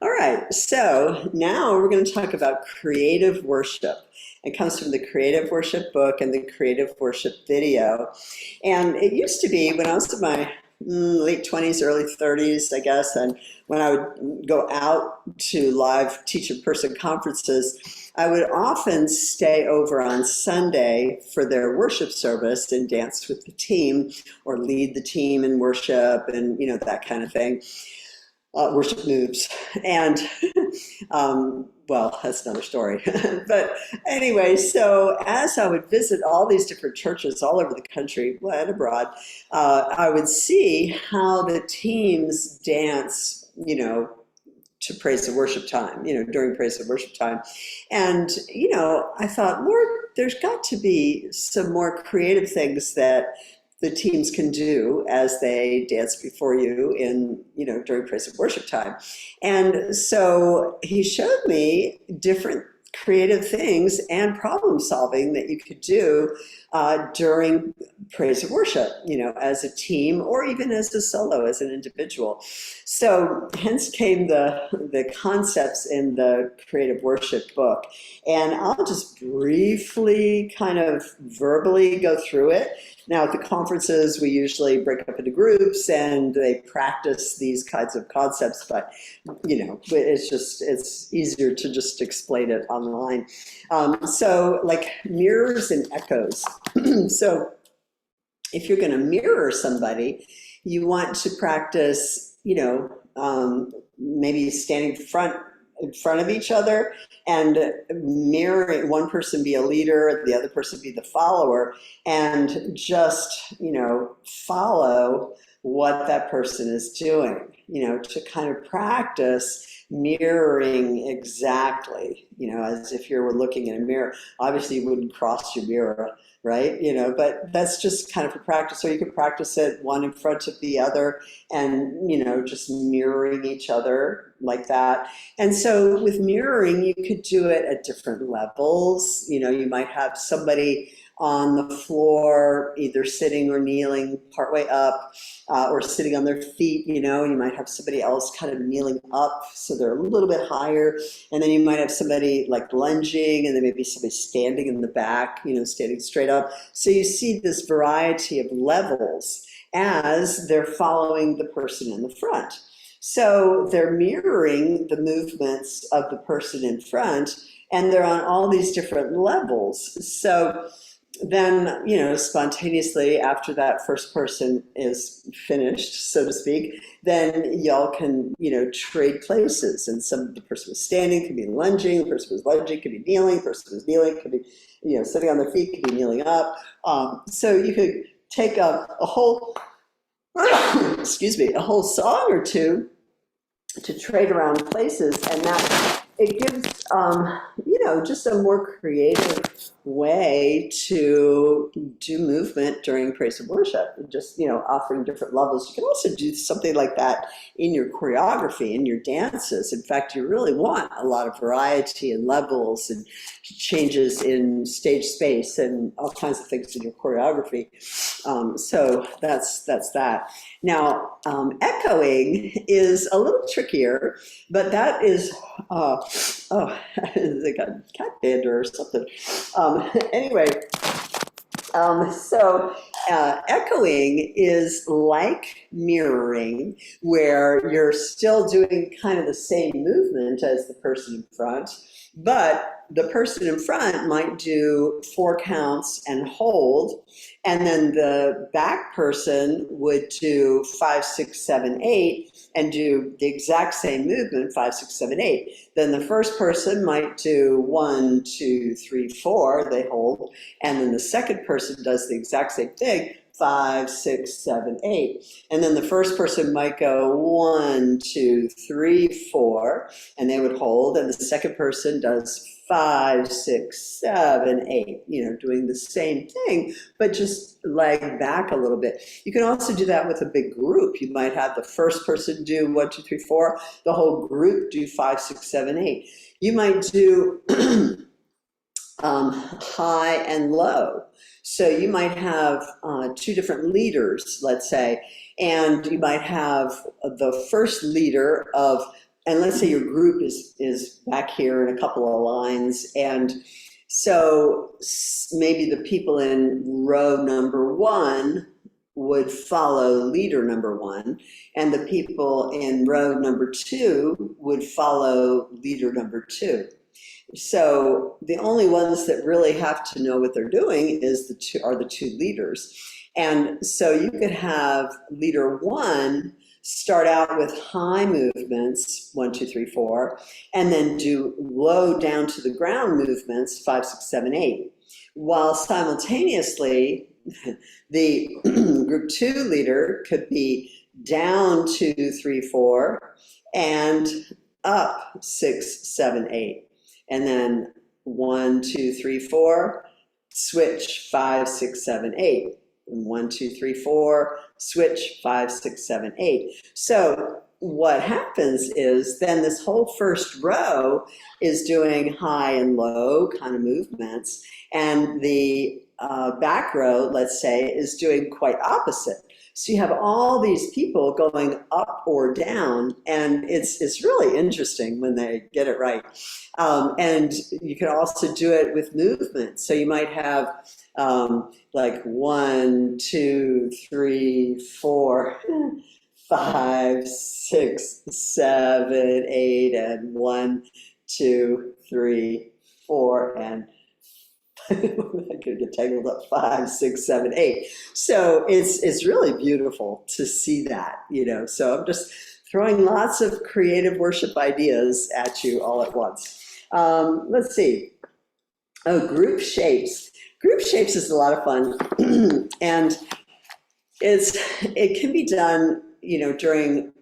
All right, so now we're going to talk about creative worship. It comes from the Creative Worship book and the Creative Worship video. And it used to be when I was in my late 20s, early 30s, I guess, and when I would go out to live teach-in-person conferences, I would often stay over on Sunday for their worship service and dance with the team or lead the team in worship and, that kind of thing. Worship moves. And, well, that's another story. But anyway, so as I would visit all these different churches all over the country and abroad, I would see how the teams dance, to praise and worship time, during praise and worship time. And, I thought, Lord, there's got to be some more creative things that the teams can do as they dance before you during praise and worship time. And so he showed me different creative things and problem solving that you could do during praise and worship, as a team or even as a solo, as an individual. So hence came the concepts in the Creative Worship book. And I'll just briefly kind of verbally go through it. Now, at the conferences, we usually break up into groups and they practice these kinds of concepts, but, it's easier to just explain it online. So like mirrors and echoes. So if you're going to mirror somebody, you want to practice, maybe standing in front of each other and mirroring, one person be a leader, the other person be the follower, and just, follow what that person is doing, to kind of practice mirroring exactly, as if you were looking in a mirror. Obviously, you wouldn't cross your mirror, right? But that's just kind of a practice. So you can practice it one in front of the other and, just mirroring each other like that. And so with mirroring, you could do it at different levels. You might have somebody on the floor, either sitting or kneeling partway up, or sitting on their feet, and you might have somebody else kind of kneeling up so they're a little bit higher. And then you might have somebody like lunging, and then maybe somebody standing in the back, standing straight up. So you see this variety of levels as they're following the person in the front. So they're mirroring the movements of the person in front, and they're on all these different levels. So then, spontaneously after that first person is finished, so to speak, then y'all can, trade places. And the person was standing, could be lunging, the person was lunging, could be kneeling, the person was kneeling, could be, sitting on their feet, could be kneeling up. So you could take a whole, excuse me, a whole song or two to trade around places, and that it gives just a more creative way to do movement during praise and worship, and just offering different levels. You can also do something like that in your choreography, in your dances. In fact, you really want a lot of variety and levels and changes in stage space and all kinds of things in your choreography. So that's that. Now, echoing is a little trickier, but that is, they got cat dander or something. Anyway, so echoing is like mirroring, where you're still doing kind of the same movement as the person in front, but the person in front might do 4 counts and hold, and then the back person would do 5, 6, 7, 8, and do the exact same movement, 5, 6, 7, 8. Then the first person might do 1, 2, 3, 4, they hold, and then the second person does the exact same thing, 5, 6, 7, 8. And then the first person might go 1, 2, 3, 4, and they would hold, and the second person does 5, 6, 7, 8, doing the same thing, but just lag back a little bit. You can also do that with a big group. You might have the first person do 1, 2, 3, 4, the whole group do 5, 6, 7, 8. You might do high and low. So you might have 2 different leaders, let's say, and you might have the first leader of and let's say your group is back here in a couple of lines, and so maybe the people in row number one would follow leader number one, and the people in row number two would follow leader number two. So the only ones that really have to know what they're doing are the two leaders. And so you could have leader one start out with high movements, 1, 2, 3, 4, and then do low down to the ground movements, 5, 6, 7, 8, while simultaneously the group two leader could be down 2, 3, 4 and up 6, 7, 8. And then 1, 2, 3, 4, switch 5, 6, 7, 8. 1, 2, 3, 4, switch 5, 6, 7, 8. So what happens is then this whole first row is doing high and low kind of movements, and the back row, let's say, is doing quite opposite. So you have all these people going up or down, and it's really interesting when they get it right. And you can also do it with movement. So you might have like 1, 2, 3, 4, 5, 6, 7, 8, and 1, 2, 3, 4, and I could get tangled up, 5, 6, 7, 8. So it's really beautiful to see that, you know. So I'm just throwing lots of creative worship ideas at you all at once. Let's see. Oh, group shapes. Group shapes is a lot of fun, and it can be done, you know, during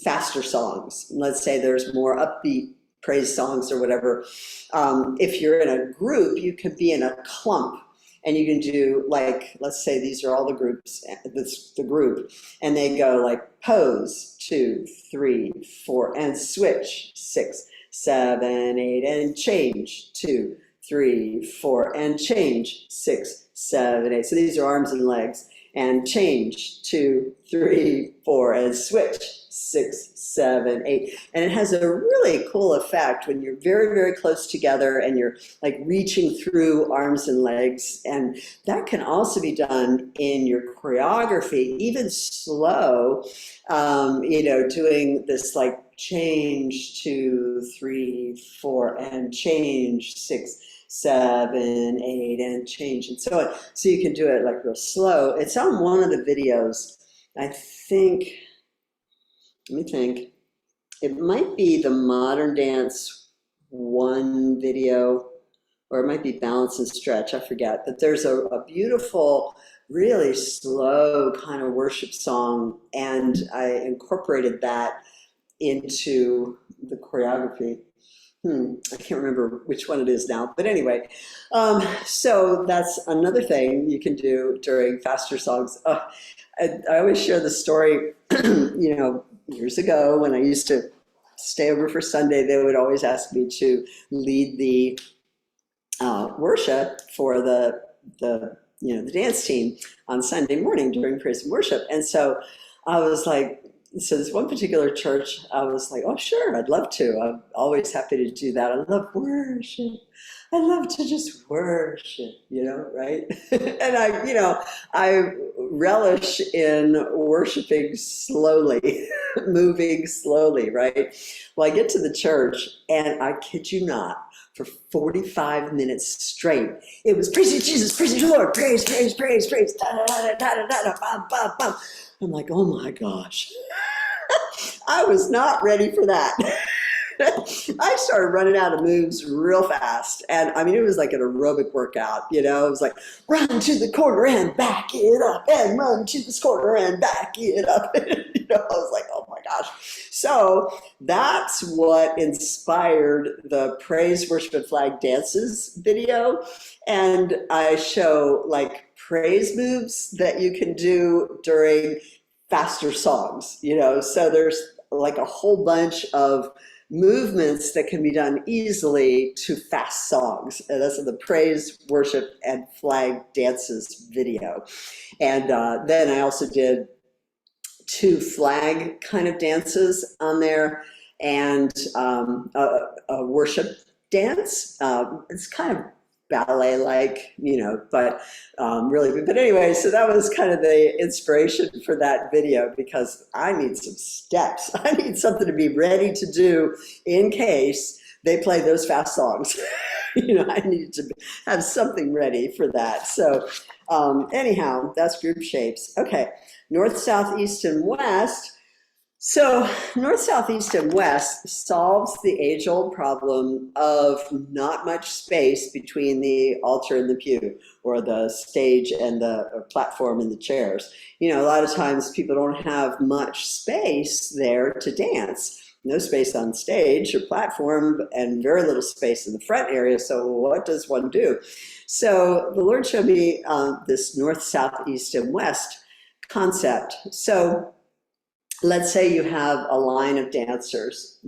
faster songs. Let's say there's more upbeat praise songs or whatever. If you're in a group, you could be in a clump, and you can do, like, let's say these are all the groups, the group, and they go like pose 2, 3, 4, and switch 6, 7, 8, and change 2, 3, 4, and change 6, 7, 8. So these are arms and legs, and change 2, 3, 4, and switch 6, 7, 8. And it has a really cool effect when you're very, very close together and you're like reaching through arms and legs. And that can also be done in your choreography, even slow, you know, doing this like change 2, 3, 4, and change 6, 7, 8, and change, and so on. So you can do it like real slow. It's on one of the videos, I think. Let me think. It might be the Modern Dance 1 video, or it might be Balance and Stretch, I forget. But there's a beautiful, really slow kind of worship song, and I incorporated that into the choreography. I can't remember which one it is now, but anyway, so that's another thing you can do during faster songs. I always share the story, you know, years ago when I used to stay over for Sunday, they would always ask me to lead the worship for the dance team on Sunday morning during praise and worship. And so I was like, so this one particular church, I was like, oh, sure, I'd love to. I'm always happy to do that. I love worship. I love to just worship, you know, right? And I relish in worshiping slowly, moving slowly, right? Well, I get to the church, and I kid you not, for 45 minutes straight, it was praise you, Jesus, praise you, Lord, praise, praise, praise, praise, da da da da da da, bum, bum, bum. I'm like, oh my gosh, I was not ready for that. I started running out of moves real fast. And I mean, it was like an aerobic workout, you know, it was like run to the corner and back it up, and run to this corner and back it up. You know, I was like, oh my gosh. So that's what inspired the Praise, Worship, and Flag Dances video. And I show like praise moves that you can do during faster songs, you know, so there's like a whole bunch of movements that can be done easily to fast songs. And that's the Praise, Worship, and Flag Dances video. And then I also did 2 flag kind of dances on there. and a worship dance. It's kind of ballet-like, but really good. But anyway, so that was kind of the inspiration for that video, because I need some steps. I need something to be ready to do in case they play those fast songs. I need to have something ready for that. So anyhow, that's group shapes. Okay, north, south, east, and west. So north, south, east, and west solves the age-old problem of not much space between the altar and the pew, or the stage and the platform and the chairs. A lot of times people don't have much space there to dance. No space on stage or platform, and very little space in the front area. So what does one do? So the Lord showed me this north, south, east, and west concept. So let's say you have a line of dancers,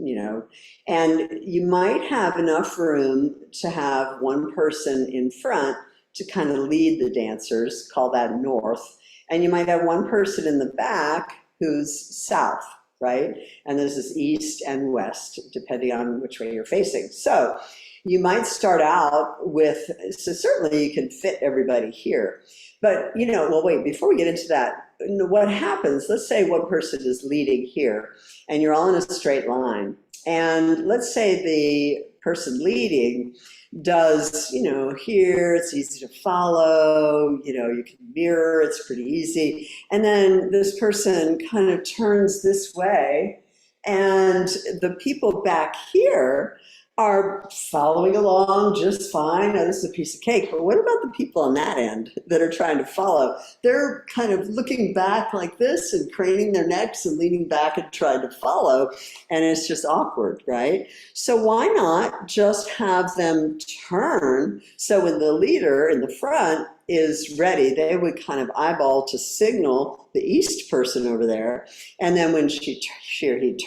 and you might have enough room to have one person in front to kind of lead the dancers, call that north. And you might have one person in the back who's south, right? And there's this east and west, depending on which way you're facing. So you might start out with, so certainly you can fit everybody here. But, well, wait, before we get into that, what happens, let's say one person is leading here and you're all in a straight line. And let's say the person leading does, here, it's easy to follow, you can mirror, it's pretty easy. And then this person kind of turns this way, and the people back here are following along just fine. Oh, this is a piece of cake. But what about the people on that end that are trying to follow? They're kind of looking back like this and craning their necks and leaning back and trying to follow. And it's just awkward, right? So why not just have them turn? So when the leader in the front is ready, they would kind of eyeball to signal the east person over there. And then when he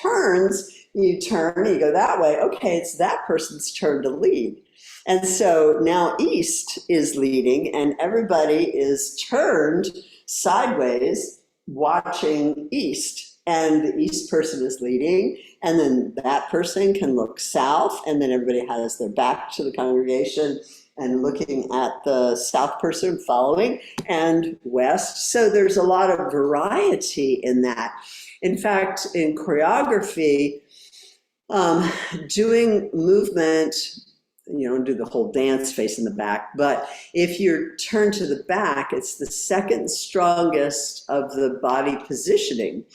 turns, you turn, you go that way. Okay, it's that person's turn to lead. And so now east is leading, and everybody is turned sideways watching east. And the east person is leading, and then that person can look south, and then everybody has their back to the congregation and looking at the south person following, and west. So there's a lot of variety in that. In fact, in choreography, doing movement, don't do the whole dance face in the back, but if you're turned to the back, it's the second strongest of the body positioning.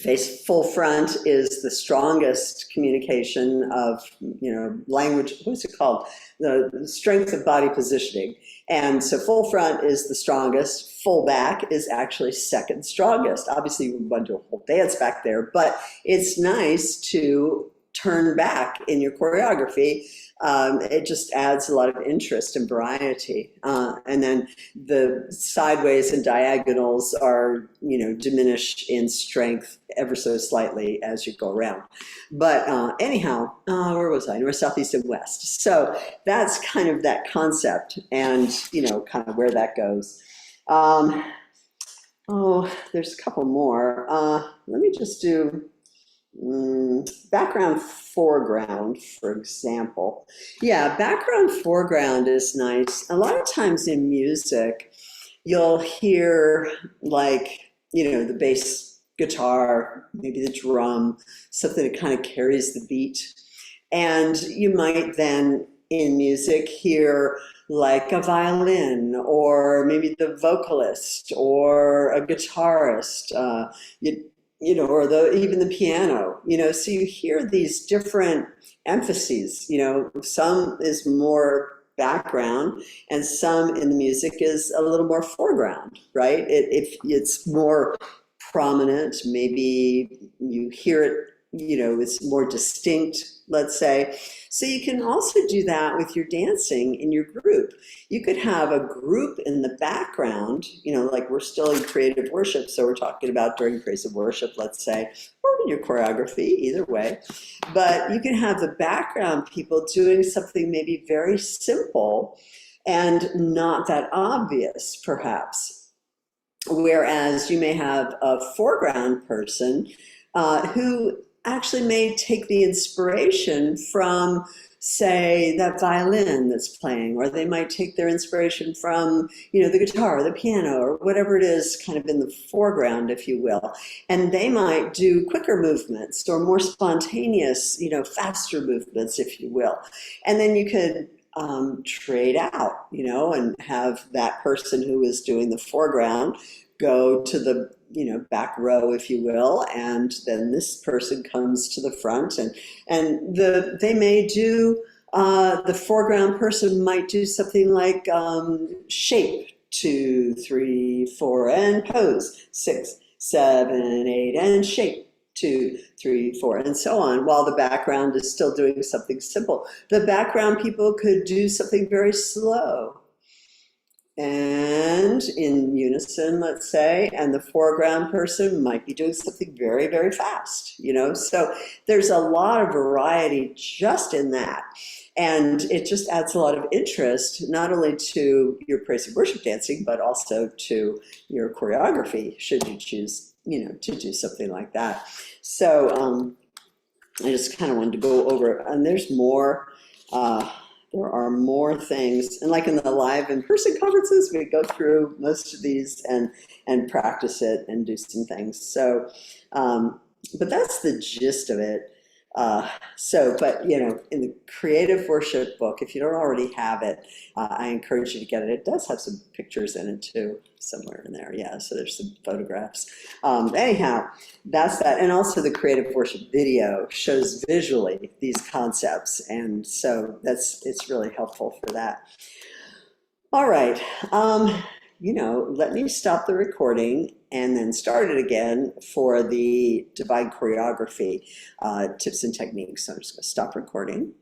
Face full front is the strongest communication of, language, what's it called? The strength of body positioning. And so full front is the strongest, full back is actually second strongest. Obviously you would want to do a whole dance back there, but it's nice to turn back in your choreography. It just adds a lot of interest and variety. And then the sideways and diagonals are, diminish in strength ever so slightly as you go around. But anyhow, where was I? North, south, east, and west. So that's kind of that concept, and, kind of where that goes. There's a couple more. Let me just do background, foreground, for example. Yeah, background, foreground is nice. A lot of times in music, you'll hear the bass guitar, maybe the drum, something that kind of carries the beat. And you might then in music hear like a violin, or maybe the vocalist, or a guitarist, or even the piano, so you hear these different emphases, some is more background and some in the music is a little more foreground, right? If it's more prominent, maybe you hear it, it's more distinct, let's say. So you can also do that with your dancing in your group. You could have a group in the background, like we're still in creative worship, so we're talking about during praise and worship, let's say, or in your choreography, either way. But you can have the background people doing something maybe very simple and not that obvious, perhaps. Whereas you may have a foreground person who actually may take the inspiration from, say, that violin that's playing, or they might take their inspiration from, the guitar, or the piano, or whatever it is kind of in the foreground, if you will. And they might do quicker movements or more spontaneous, faster movements, if you will. And then you could trade out, and have that person who is doing the foreground go to the back row, if you will, and then this person comes to the front, and they may do the foreground person might do something like shape 2, 3, 4 and pose 6, 7, 8 and shape 2, 3, 4 and so on, while the background is still doing something simple. The background people could do something very slow and in unison, let's say, and the foreground person might be doing something very, very fast, So there's a lot of variety just in that. And it just adds a lot of interest, not only to your praise and worship dancing, but also to your choreography, should you choose, to do something like that. So I just kind of wanted to go over, and there's more. There are more things, and like in the live in-person conferences, we go through most of these and practice it and do some things. So, but that's the gist of it. But in the creative worship book, if you don't already have it, I encourage you to get it. It does have some pictures in it too, somewhere in there. Yeah, so there's some photographs. Anyhow, that's that. And also the creative worship video shows visually these concepts. And so it's really helpful for that. All right. Let me stop the recording and then start it again for the divine choreography tips and techniques. So I'm just going to stop recording.